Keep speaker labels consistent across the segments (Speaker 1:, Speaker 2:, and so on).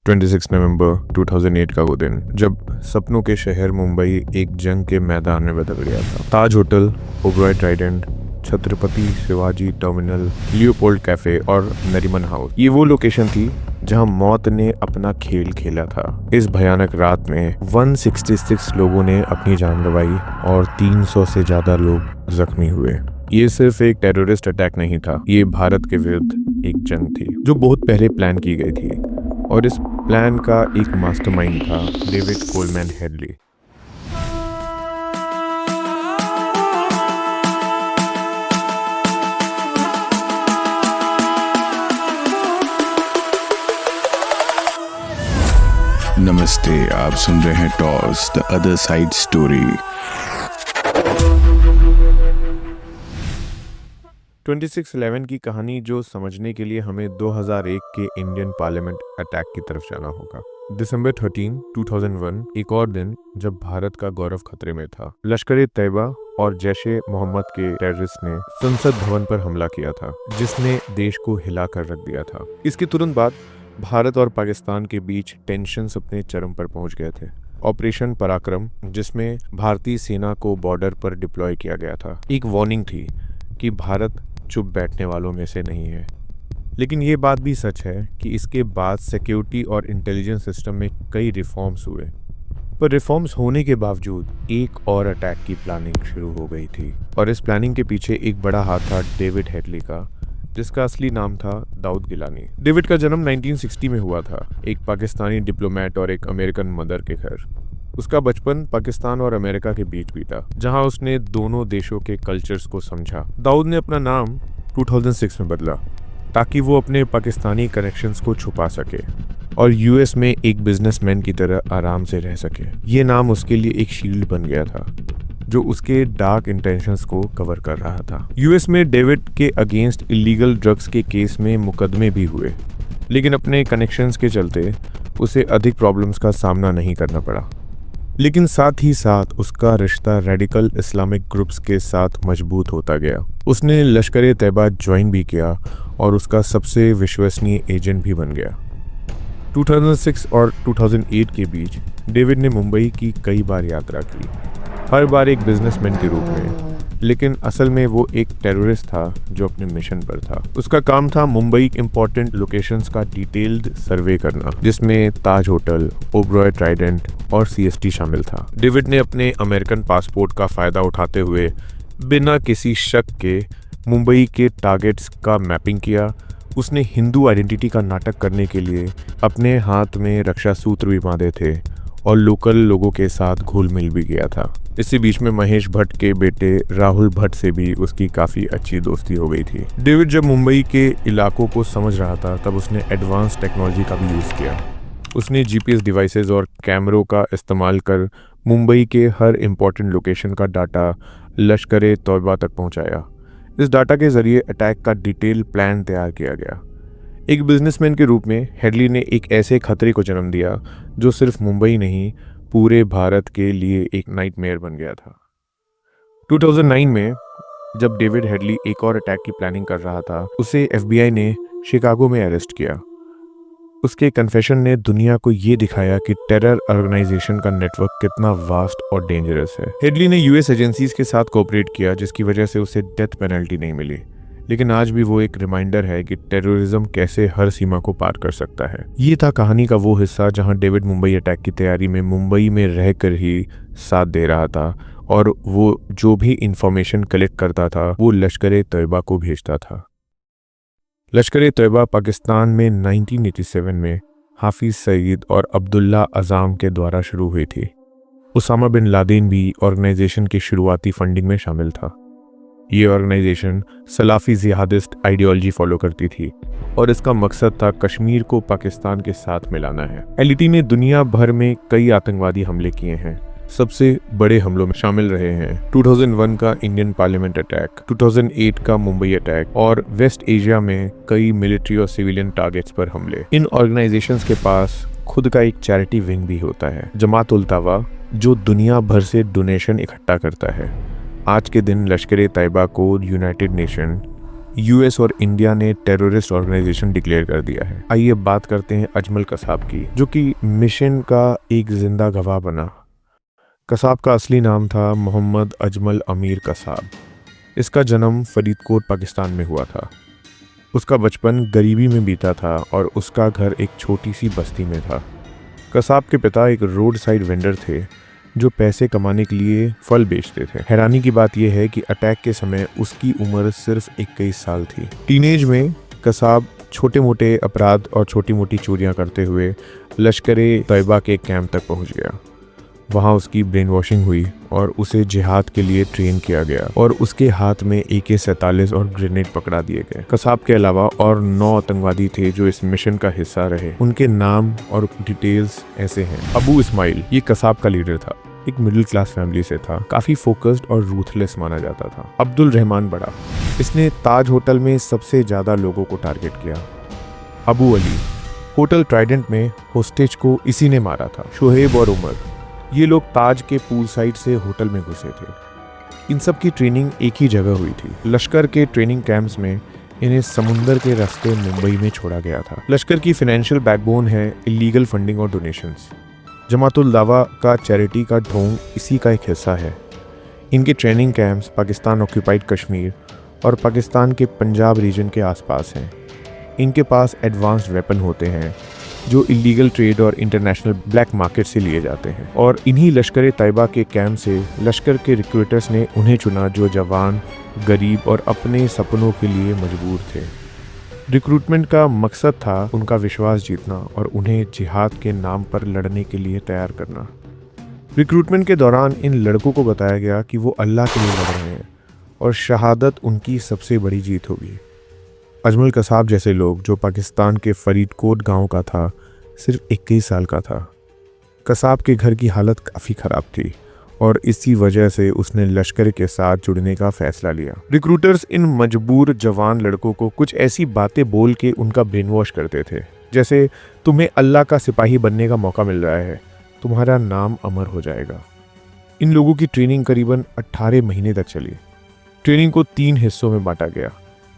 Speaker 1: 26 नवंबर 2008 का वो दिन जब सपनों के शहर मुंबई एक जंग के मैदान में बदल गया था। Taj hotel, Oberoi Trident, Chhatrapati Shivaji terminal, Leopold cafe और नरीमन हाउस, ये वो लोकेशन थी जहां मौत ने अपना खेल खेला था। इस भयानक रात में 166 लोगों ने अपनी जान गंवाई और 300 से ज्यादा लोग जख्मी हुए। ये सिर्फ एक टेररिस्ट अटैक नहीं था, ये भारत के विरुद्ध एक जंग थी जो बहुत पहले प्लान की गई थी और इस प्लान का एक मास्टरमाइंड था डेविड कोलमैन हेडली।
Speaker 2: नमस्ते, आप सुन रहे हैं toss the other side story.
Speaker 1: 26/11 की कहानी जो समझने के लिए हमें 2001 के इंडियन पार्लियामेंट अटैक की तरफ जाना होगा। दिसंबर 13, 2001 एक और दिन जब भारत का गौरव खतरे में था। लश्कर-ए-तैयबा और जैश-ए-मोहम्मद के टेररिस्ट ने संसद भवन पर हमला किया था, जिसने देश को हिलाकर रख दिया था। इसके तुरंत बाद भारत और पाकिस्तान के बीच टेंशन्स अपने चरम पर पहुंच गए थे। ऑपरेशन पराक्रम, जिसमें भारतीय सेना को बॉर्डर पर डिप्लॉय किया गया था, एक वार्निंग थी कि भारत चुप बैठने वालों में से नहीं है। लेकिन ये बात भी सच है कि इसके बाद सिक्योरिटी और इंटेलिजेंस सिस्टम में कई रिफॉर्म्स हुए, पर रिफॉर्म्स होने के बावजूद एक और अटैक की प्लानिंग शुरू हो गई थी। और इस प्लानिंग के पीछे एक बड़ा हाथ था डेविड हेडली का, जिसका असली नाम था दाऊद गिलानी। डेविड का जन्म 1960 में हुआ था, एक पाकिस्तानी डिप्लोमेट और एक अमेरिकन मदर के घर। उसका बचपन पाकिस्तान और अमेरिका के बीच बीता, जहां उसने दोनों देशों के कल्चर्स को समझा। दाऊद ने अपना नाम 2006 में बदला ताकि वो अपने पाकिस्तानी कनेक्शंस को छुपा सके और यूएस में एक बिजनेसमैन की तरह आराम से रह सके। ये नाम उसके लिए एक शील्ड बन गया था जो उसके डार्क इंटेंशंस को कवर कर रहा था। यूएस में डेविड के अगेंस्ट इलीगल ड्रग्स के केस में मुकदमे भी हुए, लेकिन अपने कनेक्शंस के चलते उसे अधिक प्रॉब्लम्स का सामना नहीं करना पड़ा। लेकिन साथ ही साथ उसका रिश्ता रेडिकल इस्लामिक ग्रुप्स के साथ मजबूत होता गया। उसने लश्कर-ए-तैयबा ज्वाइन भी किया और उसका सबसे विश्वसनीय एजेंट भी बन गया। 2006 और 2008 के बीच डेविड ने मुंबई की कई बार यात्रा की, हर बार एक बिजनेसमैन के रूप में, लेकिन असल में वो एक टेररिस्ट था जो अपने मिशन पर था। उसका काम था मुंबई इंपॉर्टेंट लोकेशंस का डिटेल्ड सर्वे करना, जिसमें ताज होटल, ओबरॉय ट्राइडेंट और सीएसटी शामिल था। डेविड ने अपने अमेरिकन पासपोर्ट का फायदा उठाते हुए बिना किसी शक के मुंबई के टारगेट्स का मैपिंग किया। उसने हिंदू आइडेंटिटी का नाटक करने के लिए अपने हाथ में रक्षा सूत्र भी बांधे थे और लोकल लोगों के साथ घुल मिल भी गया था। इसी बीच में महेश भट्ट के बेटे राहुल भट्ट से भी उसकी काफ़ी अच्छी दोस्ती हो गई थी। डेविड जब मुंबई के इलाकों को समझ रहा था, तब उसने एडवांस टेक्नोलॉजी का भी यूज़ किया। उसने जीपीएस डिवाइसेस और कैमरों का इस्तेमाल कर मुंबई के हर इम्पोर्टेंट लोकेशन का डाटा लश्कर-ए-तैयबा तक पहुंचाया। इस डाटा के जरिए अटैक का डिटेल प्लान तैयार किया गया। एक बिजनेसमैन के रूप में हेडली ने एक ऐसे खतरे को जन्म दिया जो सिर्फ मुंबई नहीं, पूरे भारत के लिए एक नाइटमेयर बन गया था। 2009 में जब डेविड हेडली एक और अटैक की प्लानिंग कर रहा था, उसे एफबीआई ने शिकागो में अरेस्ट किया। उसके कन्फेशन ने दुनिया को ये दिखाया कि टेरर ऑर्गेनाइजेशन का नेटवर्क कितना वास्ट और डेंजरस है। हेडली ने यूएस एजेंसीज के साथ कोऑपरेट किया, जिसकी वजह से उसे डेथ पेनल्टी नहीं मिली। लेकिन आज भी वो एक रिमाइंडर है कि टेररिज्म कैसे हर सीमा को पार कर सकता है। ये था कहानी का वो हिस्सा जहां डेविड मुंबई अटैक की तैयारी में मुंबई में रहकर ही साथ दे रहा था और वो जो भी इंफॉर्मेशन कलेक्ट करता था वो लश्कर-ए-तैयबा को भेजता था। लश्कर-ए-तैयबा पाकिस्तान में 1987 में हाफिज सईद और अब्दुल्ला अज़ाम के द्वारा शुरू हुई थी। उसामा बिन लादेन भी ऑर्गेनाइजेशन की शुरुआती फंडिंग में शामिल था। ये organization Salafi jihadist ideology follow करती थी और इसका मकसद था कश्मीर को पाकिस्तान के साथ मिलाना है। एलईटी ने दुनिया भर में कई आतंकवादी हमले किए हैं। सबसे बड़े हमलों में शामिल रहे हैं 2001 का इंडियन पार्लियामेंट अटैक, 2008 का मुंबई अटैक और वेस्ट एशिया में कई मिलिट्री और सिविलियन टारगेट्स पर हमले। इन ऑर्गेनाइजेशंस के पास खुद का एक चैरिटी विंग भी होता है, जमात-उल-तवा, जो दुनिया भर से डोनेशन इकट्ठा करता है। आज के दिन लश्कर-ए-तैयबा को यूनाइटेड नेशन यूएस और इंडिया ने टेररिस्ट ऑर्गेनाइजेशन डिक्लेयर कर दिया है। आइए बात करते हैं अजमल कसाब की, जो कि मिशन का एक जिंदा गवाह बना। कसाब का असली नाम था मोहम्मद अजमल अमीर कसाब। इसका जन्म फरीदकोट पाकिस्तान में हुआ था। उसका बचपन गरीबी में बीता था और उसका घर एक छोटी सी बस्ती में था। कसाब के पिता एक रोड साइड वेंडर थे जो पैसे कमाने के लिए फल बेचते थे। हैरानी की बात यह है कि अटैक के समय उसकी उम्र सिर्फ 21 साल थी। टीनेज में कसाब छोटे मोटे अपराध और छोटी मोटी चोरियां करते हुए लश्कर-ए-तैयबा के कैंप तक पहुंच गया। वहां उसकी ब्रेन वॉशिंग हुई और उसे जिहाद के लिए ट्रेन किया गया और उसके हाथ में AK-47 और ग्रेनेड पकड़ा दिए गए। कसाब के अलावा और 9 आतंकवादी थे जो इस मिशन का हिस्सा रहे। उनके नाम और डिटेल्स ऐसे हैं। अबू इस्माइल, ये कसाब का लीडर था। एक मिडिल क्लास फैमिली से था, काफी फोकस्ड और रूथलेस माना जाता था। अब्दुल रहमान बड़ा, इसने ताज होटल में सबसे ज्यादा लोगों को टारगेट किया। अबू अली, होटल ट्राइडेंट में होस्टेज को इसी ने मारा था। शोहेब और उमर, ये लोग ताज के पूल साइड से होटल में घुसे थे। इन सब की ट्रेनिंग एक ही जगह हुई थी। लश्कर के ट्रेनिंग कैंप्स में इन्हें समुंदर के रास्ते मुंबई में छोड़ा गया था। लश्कर की फाइनेंशियल बैकबोन है इलीगल फंडिंग और डोनेशंस। जमातुल दावा का चैरिटी का ढोंग इसी का एक हिस्सा है। इनके training camps Pakistan occupied Kashmir और पाकिस्तान के पंजाब रीजन के आसपास हैं। इनके पास एडवांस्ड वेपन होते हैं जो इलीगल ट्रेड और इंटरनेशनल ब्लैक मार्केट से लिए जाते हैं। और इन्हीं लश्कर-ए-तैयबा के कैंप से लश्कर के रिक्रूटर्स ने उन्हें चुना जो जवान, गरीब और अपने सपनों के लिए मजबूर थे। रिक्रूटमेंट का मकसद था उनका विश्वास जीतना और उन्हें जिहाद के नाम पर लड़ने के लिए तैयार करना। रिक्रूटमेंट के दौरान इन लड़कों को बताया गया कि वो अल्लाह के लिए लड़ रहे हैं और शहादत उनकी सबसे बड़ी जीत होगी। अजमल कसाब जैसे लोग, जो पाकिस्तान के फरीदकोट गांव का था, सिर्फ 21 साल का था। कसाब के घर की हालत काफ़ी ख़राब थी और इसी वजह से उसने लश्कर के साथ जुड़ने का फैसला लिया। रिक्रूटर्स इन मजबूर जवान लड़कों को कुछ ऐसी बातें बोल के उनका ब्रेन वॉश करते थे, जैसे तुम्हें अल्लाह का सिपाही बनने का मौका मिल रहा है, तुम्हारा नाम अमर हो जाएगा। इन लोगों की ट्रेनिंग करीबन 18 महीने तक चली। ट्रेनिंग को 3 हिस्सों में बांटा गया,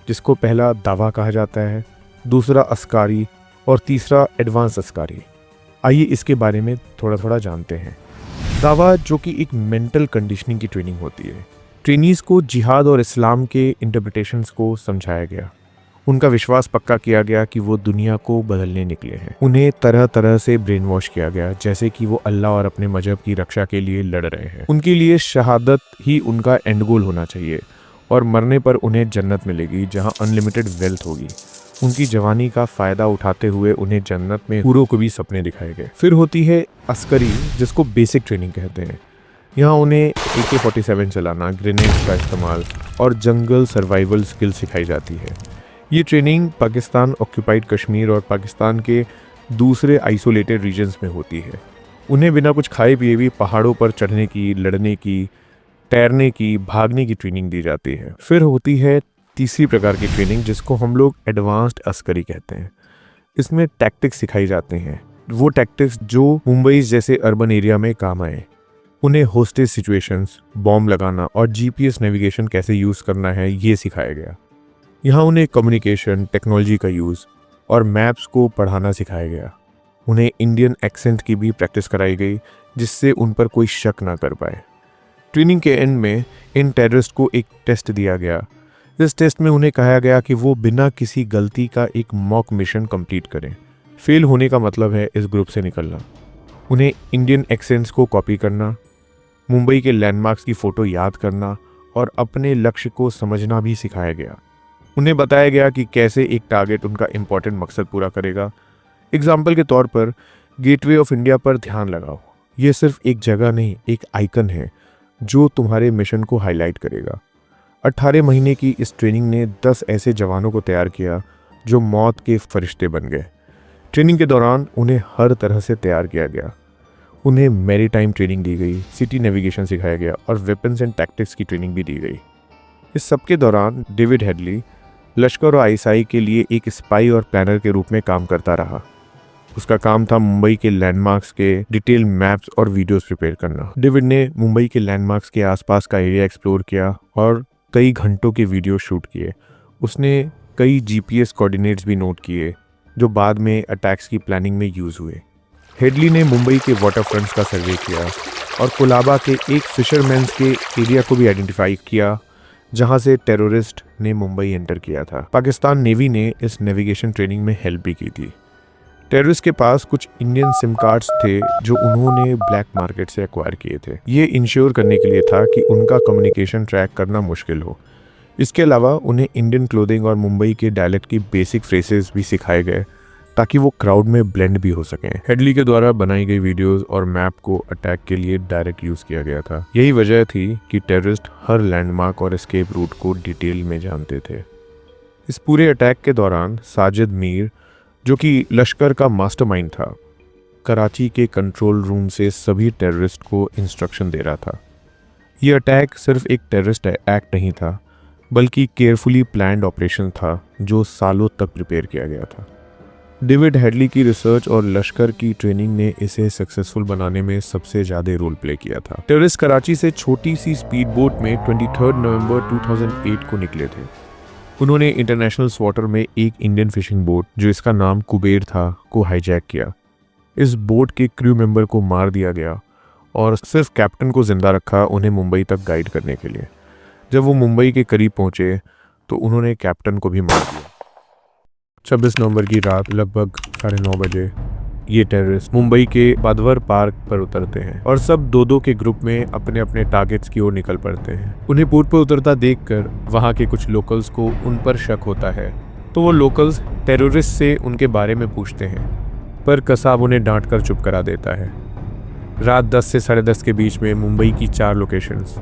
Speaker 1: जिसको पहला दावा कहा जाता है, दूसरा अस्कारी और तीसरा एडवांस अस्कारी। आइए इसके बारे में थोड़ा थोड़ा जानते हैं। दावा, जो कि एक मेंटल कंडीशनिंग की ट्रेनिंग होती है। ट्रेनीज को जिहाद और इस्लाम के इंटरप्रिटेशंस को समझाया गया। उनका विश्वास पक्का किया गया कि वो दुनिया को बदलने निकले हैं। उन्हें तरह तरह से ब्रेन वॉश किया गया, जैसे कि वो अल्लाह और अपने मजहब की रक्षा के लिए लड़ रहे हैं। उनके लिए शहादत ही उनका एंड गोल होना चाहिए और मरने पर उन्हें जन्नत मिलेगी जहां अनलिमिटेड वेल्थ होगी। उनकी जवानी का फ़ायदा उठाते हुए उन्हें जन्नत में हूरों को भी सपने दिखाए गए। फिर होती है अस्करी, जिसको बेसिक ट्रेनिंग कहते हैं। यहाँ उन्हें AK-47 चलाना, ग्रेनेड्स का इस्तेमाल और जंगल सर्वाइवल स्किल सिखाई जाती है। ये ट्रेनिंग पाकिस्तान ऑक्यूपाइड कश्मीर और पाकिस्तान के दूसरे आइसोलेटेड रीजन्स में होती है। उन्हें बिना कुछ खाए पिए भी पहाड़ों पर चढ़ने की, लड़ने की, तैरने की, भागने की ट्रेनिंग दी जाती है। फिर होती है तीसरी प्रकार की ट्रेनिंग, जिसको हम लोग एडवांस्ड अस्करी कहते हैं। इसमें टैक्टिक्स सिखाई जाते हैं, वो टैक्टिक्स जो मुंबई जैसे अर्बन एरिया में काम आए। उन्हें होस्टेज सिचुएशंस, बॉम्ब लगाना और GPS नेविगेशन कैसे यूज़ करना है, ये सिखाया गया। यहाँ उन्हें कम्युनिकेशन, टेक्नोलॉजी का यूज़ और मैप्स को पढ़ाना सिखाया गया। उन्हें इंडियन एक्सेंट की भी प्रैक्टिस कराई गई, जिससे उन पर कोई शक ना कर पाए। ट्रेनिंग के एंड में इन टेररिस्ट को एक टेस्ट दिया गया। इस टेस्ट में उन्हें कहा गया कि वो बिना किसी गलती का एक मॉक मिशन कंप्लीट करें। फेल होने का मतलब है इस ग्रुप से निकलना। उन्हें इंडियन एक्सेंट्स को कॉपी करना, मुंबई के लैंडमार्क्स की फ़ोटो याद करना और अपने लक्ष्य को समझना भी सिखाया गया। उन्हें बताया गया कि कैसे एक टारगेट उनका इम्पोर्टेंट मकसद पूरा करेगा। एग्जाम्पल के तौर पर गेटवे ऑफ इंडिया पर ध्यान लगाओ। ये सिर्फ एक जगह नहीं, एक आइकन है जो तुम्हारे मिशन को हाईलाइट करेगा। 18 महीने की इस ट्रेनिंग ने 10 ऐसे जवानों को तैयार किया जो मौत के फरिश्ते बन गए। ट्रेनिंग के दौरान उन्हें हर तरह से तैयार किया गया। उन्हें मैरीटाइम ट्रेनिंग दी गई, सिटी नेविगेशन सिखाया गया और वेपन्स एंड टैक्टिक्स की ट्रेनिंग भी दी गई। इस सब के दौरान डेविड हेडली लश्कर और ISI के लिए एक स्पाई और प्लानर के रूप में काम करता रहा। उसका काम था मुंबई के लैंडमार्क्स के डिटेल मैप्स और वीडियोस प्रिपेयर करना। डेविड ने मुंबई के लैंडमार्क्स के आसपास का एरिया एक्सप्लोर किया और कई घंटों के वीडियो शूट किए। उसने कई जीपीएस कोऑर्डिनेट्स भी नोट किए जो बाद में अटैक्स की प्लानिंग में यूज़ हुए। हेडली ने मुंबई के वाटर फ्रंट्स का सर्वे किया और कोलाबा के एक फिशरमैन्स के एरिया को भी आइडेंटिफाई किया जहां से टेररिस्ट ने मुंबई एंटर किया था। पाकिस्तान नेवी ने इस नेविगेशन ट्रेनिंग में हेल्प भी की थी। टेररिस्ट के पास कुछ इंडियन सिम कार्ड्स थे जो उन्होंने ब्लैक मार्केट से एक्वायर किए थे। ये इंश्योर करने के लिए था कि उनका कम्युनिकेशन ट्रैक करना मुश्किल हो। इसके अलावा उन्हें इंडियन क्लोथिंग और मुंबई के डायलेक्ट की बेसिक फ्रेसेस भी सिखाए गए ताकि वो क्राउड में ब्लेंड भी हो सकें। हेडली के द्वारा बनाई गई वीडियोस और मैप को अटैक के लिए डायरेक्ट यूज़ किया गया था। यही वजह थी कि टेररिस्ट हर लैंडमार्क और एस्केप रूट को डिटेल में जानते थे। इस पूरे अटैक के दौरान साजिद मीर, जो कि लश्कर का मास्टरमाइंड था, कराची के कंट्रोल रूम से सभी टेररिस्ट को इंस्ट्रक्शन दे रहा था। यह अटैक सिर्फ एक टेररिस्ट एक्ट नहीं था, बल्कि केयरफुली प्लान्ड ऑपरेशन था जो सालों तक प्रिपेयर किया गया था। डेविड हेडली की रिसर्च और लश्कर की ट्रेनिंग ने इसे सक्सेसफुल बनाने में सबसे ज़्यादा रोल प्ले किया था। टेररिस्ट कराची से छोटी सी स्पीड बोट में 23 नवंबर 2008 को निकले थे। उन्होंने इंटरनेशनल वाटर में एक इंडियन फिशिंग बोट, जो इसका नाम कुबेर था, को हाईजैक किया। इस बोट के क्रू मेंबर को मार दिया गया और सिर्फ कैप्टन को जिंदा रखा, उन्हें मुंबई तक गाइड करने के लिए। जब वो मुंबई के करीब पहुंचे तो उन्होंने कैप्टन को भी मार दिया। 26 नवंबर की रात लगभग 9:30 बजे ये टेररिस्ट मुंबई के बादवर पार्क पर उतरते हैं और सब दो के ग्रुप में अपने अपने टारगेट्स की ओर निकल पड़ते हैं। उन्हें बोट पर उतरता देखकर वहां के कुछ लोकल्स को उन पर शक होता है, तो वो लोकल्स टेररिस्ट से उनके बारे में पूछते हैं, पर कसाब उन्हें डांट कर चुप करा देता है। रात 10 से 10:30 के बीच में मुंबई की 4 locations,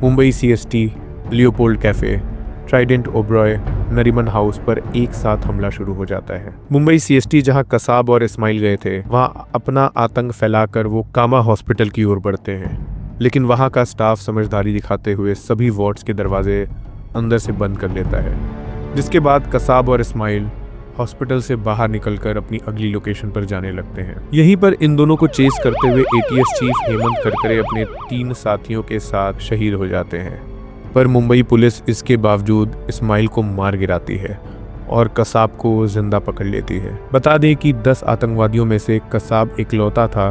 Speaker 1: Mumbai CST, Leopold cafe, Trident Oberoi, Nariman house पर एक साथ हमला शुरू हो जाता है। मुंबई सीएसटी, जहां कसाब और इस्माइल गए थे, वहां अपना आतंक फैलाकर वो कामा हॉस्पिटल की ओर बढ़ते हैं, लेकिन वहां का स्टाफ समझदारी दिखाते हुए सभी वार्ड्स के दरवाजे अंदर से बंद कर लेता है। जिसके बाद कसाब और इस्माइल हॉस्पिटल से बाहर निकलकर अपनी अगली लोकेशन पर जाने लगते हैं। यहीं पर इन दोनों को चेस करते हुए एटीएस चीफ हेमंत करकरे अपने 3 साथियों के साथ शहीद हो जाते हैं, पर मुंबई पुलिस इसके बावजूद इस्माइल को मार गिराती है और कसाब को जिंदा पकड़ लेती है। बता दें कि 10 आतंकवादियों में से कसाब इकलौता था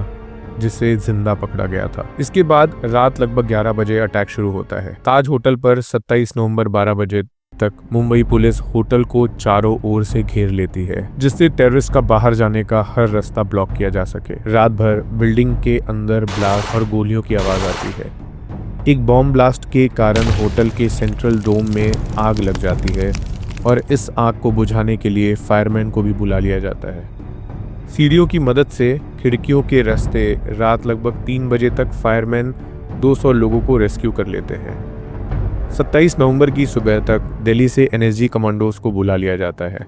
Speaker 1: जिसे जिंदा पकड़ा गया था। इसके बाद रात लगभग 11 बजे अटैक शुरू होता है। ताज होटल पर 27 नवंबर 12 बजे तक मुंबई पुलिस होटल को चारों ओर से घेर लेती है, जिससे टेररिस्ट का बाहर जाने का हर रास्ता ब्लॉक किया जा सके। रात भर बिल्डिंग के अंदर ब्लास्ट और गोलियों की आवाज आती है। एक बॉम्ब ब्लास्ट के कारण होटल के सेंट्रल डोम में आग लग जाती है और इस आग को बुझाने के लिए फायरमैन को भी बुला लिया जाता है। सीढ़ियों की मदद से खिड़कियों के रास्ते रात लगभग 3 बजे तक फायरमैन 200 लोगों को रेस्क्यू कर लेते हैं। 27 नवंबर की सुबह तक दिल्ली से एनएसजी कमांडोज को बुला लिया जाता है,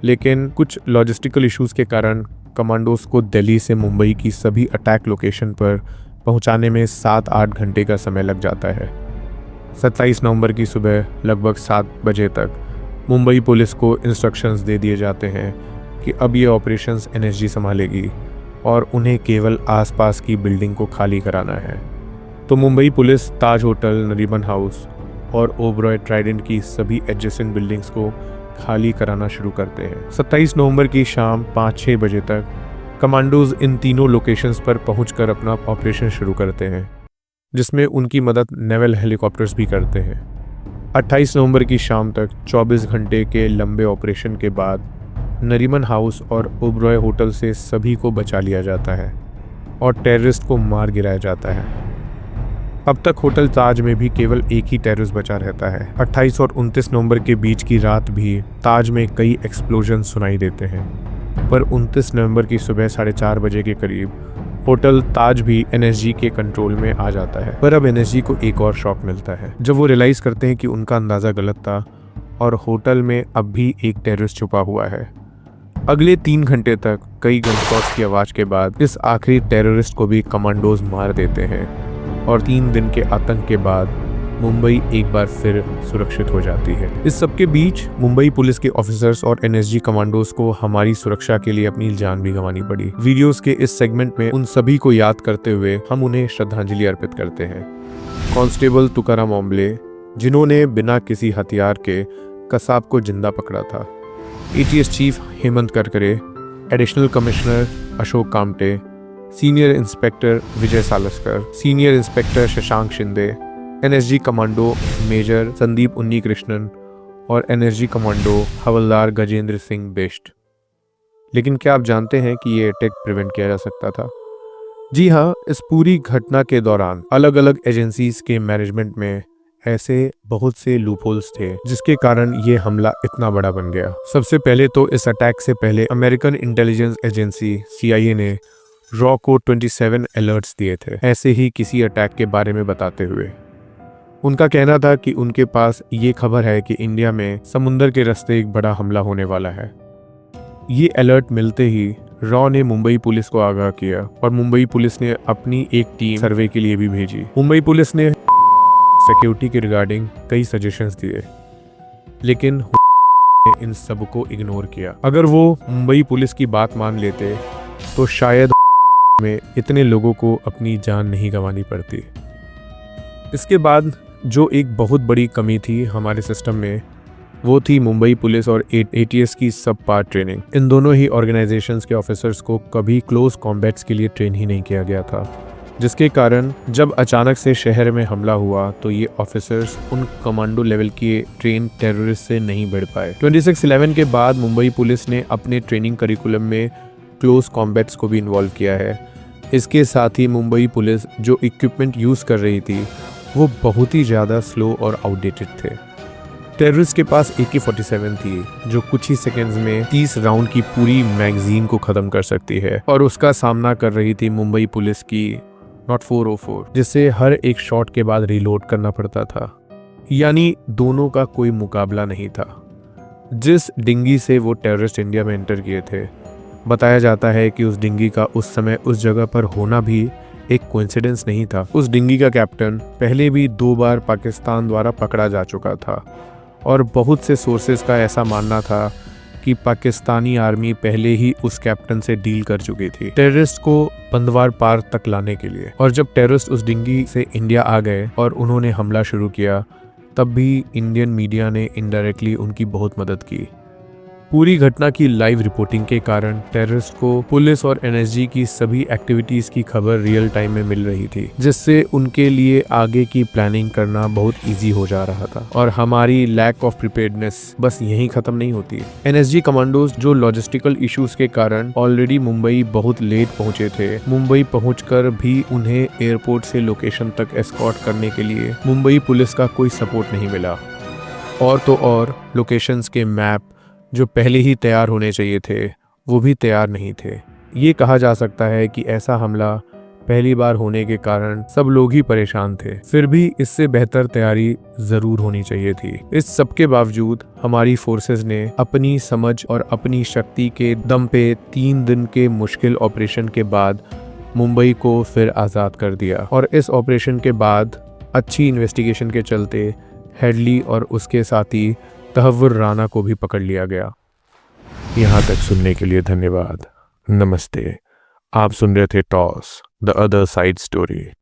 Speaker 1: लेकिन कुछ लॉजिस्टिकल इश्यूज के कारण कमांडोज को दिल्ली से मुंबई की सभी अटैक लोकेशन पर पहुंचाने में 7-8 घंटे का समय लग जाता है। 27 नवंबर की सुबह लगभग 7 बजे तक मुंबई पुलिस को इंस्ट्रक्शंस दे दिए जाते हैं कि अब ये ऑपरेशंस एनएसजी संभालेगी और उन्हें केवल आसपास की बिल्डिंग को खाली कराना है। तो मुंबई पुलिस ताज होटल, नरीमन हाउस और ओबरॉय ट्राइडेंट की सभी एडजेसेंट बिल्डिंग्स को खाली कराना शुरू करते हैं। 27 नवंबर की शाम 5-6 बजे तक कमांडोज इन तीनों लोकेशंस पर पहुंचकर अपना ऑपरेशन शुरू करते हैं, जिसमें उनकी मदद नेवल हेलीकॉप्टर्स भी करते हैं। 28 नवंबर की शाम तक 24 घंटे के लंबे ऑपरेशन के बाद नरीमन हाउस और ओबरॉय होटल से सभी को बचा लिया जाता है और टेररिस्ट को मार गिराया जाता है। अब तक होटल ताज में भी केवल एक ही टेररिस्ट बचा रहता है। 28 और 29 नवंबर के बीच की रात भी ताज में कई एक्सप्लोजन सुनाई देते हैं, पर 29 नवंबर की सुबह 4:30 बजे के करीब होटल ताज भी एनएसजी के कंट्रोल में आ जाता है। पर अब एनएसजी को एक और शॉक मिलता है जब वो रियलाइज करते हैं कि उनका अंदाज़ा गलत था और होटल में अब भी एक टेररिस्ट छुपा हुआ है। अगले 3 घंटे तक कई गनशॉट्स की आवाज़ के बाद इस आखिरी टेररिस्ट को भी कमांडोज मार देते हैं और 3 दिन के आतंक के बाद मुंबई एक बार फिर सुरक्षित हो जाती है। इस सबके बीच मुंबई पुलिस के ऑफिसर्स और एनएसजी कमांडोज को हमारी सुरक्षा के लिए अपनी जान भी गंवानी पड़ी। वीडियोस के इस सेगमेंट में उन सभी को याद करते हुए हम उन्हें श्रद्धांजलि अर्पित करते हैं। कांस्टेबल तुकाराम ओम्बले, जिन्होंने बिना किसी हथियार के कसाब को जिंदा पकड़ा था। ATS chief Hemant Karkare, additional commissioner Ashok Kamte, senior inspector Vijay Salaskar, senior inspector Shashank Shinde, NSG commando major Sandeep Unnikrishnan और एनएसजी कमांडो हवलदार गजेंद्र सिंह बेस्ट। लेकिन क्या आप जानते हैं कि ये अटैक प्रिवेंट किया जा सकता था? जी हाँ, इस पूरी घटना के दौरान अलग अलग एजेंसीज के मैनेजमेंट में ऐसे बहुत से लूपहोल्स थे जिसके कारण ये हमला इतना बड़ा बन गया। सबसे पहले तो इस अटैक से पहले अमेरिकन इंटेलिजेंस एजेंसी CIA ने रॉ को 27 अलर्ट्स दिए थे, ऐसे ही किसी अटैक के बारे में बताते हुए। उनका कहना था कि उनके पास ये खबर है कि इंडिया में समुंदर के रास्ते एक बड़ा हमला होने वाला है। ये अलर्ट मिलते ही रॉ ने मुंबई पुलिस को आगाह किया और मुंबई पुलिस ने अपनी एक टीम सर्वे के लिए भी भेजी। मुंबई पुलिस ने सिक्योरिटी के रिगार्डिंग कई सजेशंस दिए, लेकिन ने इन सबको इग्नोर किया। अगर वो मुंबई पुलिस की बात मान लेते तो शायद में इतने लोगों को अपनी जान नहीं गंवानी पड़ती। इसके बाद जो एक बहुत बड़ी कमी थी हमारे सिस्टम में, वो थी मुंबई पुलिस और ATS की सब पार्ट ट्रेनिंग। इन दोनों ही ऑर्गेनाइजेशंस के ऑफिसर्स को कभी क्लोज कॉम्बैट्स के लिए ट्रेन ही नहीं किया गया था, जिसके कारण जब अचानक से शहर में हमला हुआ तो ये ऑफिसर्स उन कमांडो लेवल के ट्रेन टेररिस्ट से नहीं बढ़ पाए। 26/11 के बाद मुंबई पुलिस ने अपने ट्रेनिंग करिकुलम में क्लोज कॉम्बैट्स को भी इन्वॉल्व किया है। इसके साथ ही मुंबई पुलिस जो इक्विपमेंट यूज़ कर रही थी वो बहुत ही ज़्यादा स्लो और आउटडेटेड थे। टेररिस्ट के पास AK-47 थी जो कुछ ही सेकेंड्स में 30 राउंड की पूरी मैगजीन को ख़त्म कर सकती है, और उसका सामना कर रही थी मुंबई पुलिस की नॉट 404, जिससे हर एक शॉट के बाद रीलोड करना पड़ता था। यानी दोनों का कोई मुकाबला नहीं था। जिस डिंगी से वो टेररिस्ट इंडिया में एंटर किए थे, बताया जाता है कि उस डिंगी का उस समय उस जगह पर होना भी एक कोइंसिडेंस नहीं था। उस डिंगी का कैप्टन पहले भी 2 बार पाकिस्तान द्वारा पकड़ा जा चुका था, और बहुत से सोर्सेज का ऐसा मानना था कि पाकिस्तानी आर्मी पहले ही उस कैप्टन से डील कर चुकी थी टेररिस्ट को बंदवार पार तक लाने के लिए। और जब टेररिस्ट उस डिंगी से इंडिया आ गए और उन्होंने हमला शुरू किया, तब भी इंडियन मीडिया ने इनडायरेक्टली उनकी बहुत मदद की। पूरी घटना की लाइव रिपोर्टिंग के कारण टेररिस्ट को पुलिस और NSG की सभी एक्टिविटीज की खबर रियल टाइम में मिल रही थी, जिससे उनके लिए आगे की प्लानिंग करना बहुत इजी हो जा रहा था। और हमारी लैक ऑफ प्रिपेयर्डनेस बस यहीं खत्म नहीं होती। NSG कमांडोज जो लॉजिस्टिकल इश्यूज के कारण ऑलरेडी मुंबई बहुत लेट पहुंचे थे, मुंबई पहुंचकर भी उन्हें एयरपोर्ट से लोकेशन तक एस्कॉर्ट करने के लिए मुंबई पुलिस का कोई सपोर्ट नहीं मिला। और तो और लोकेशंस के मैप जो पहले ही तैयार होने चाहिए थे वो भी तैयार नहीं थे। ये कहा जा सकता है कि ऐसा हमला पहली बार होने के कारण सब लोग ही परेशान थे। फिर भी इससे बेहतर तैयारी जरूर होनी चाहिए थी। इस सब के बावजूद हमारी फोर्सेस ने अपनी समझ और अपनी शक्ति के दम पे 3 दिन के मुश्किल ऑपरेशन के बाद मुंबई को फिर आज़ाद कर दिया। और इस ऑपरेशन के बाद अच्छी इन्वेस्टिगेशन के चलते हेडली और उसके साथी तहव्वुर राना को भी पकड़ लिया गया। यहाँ तक सुनने के लिए धन्यवाद। नमस्ते। आप सुन रहे थे toss the other side story.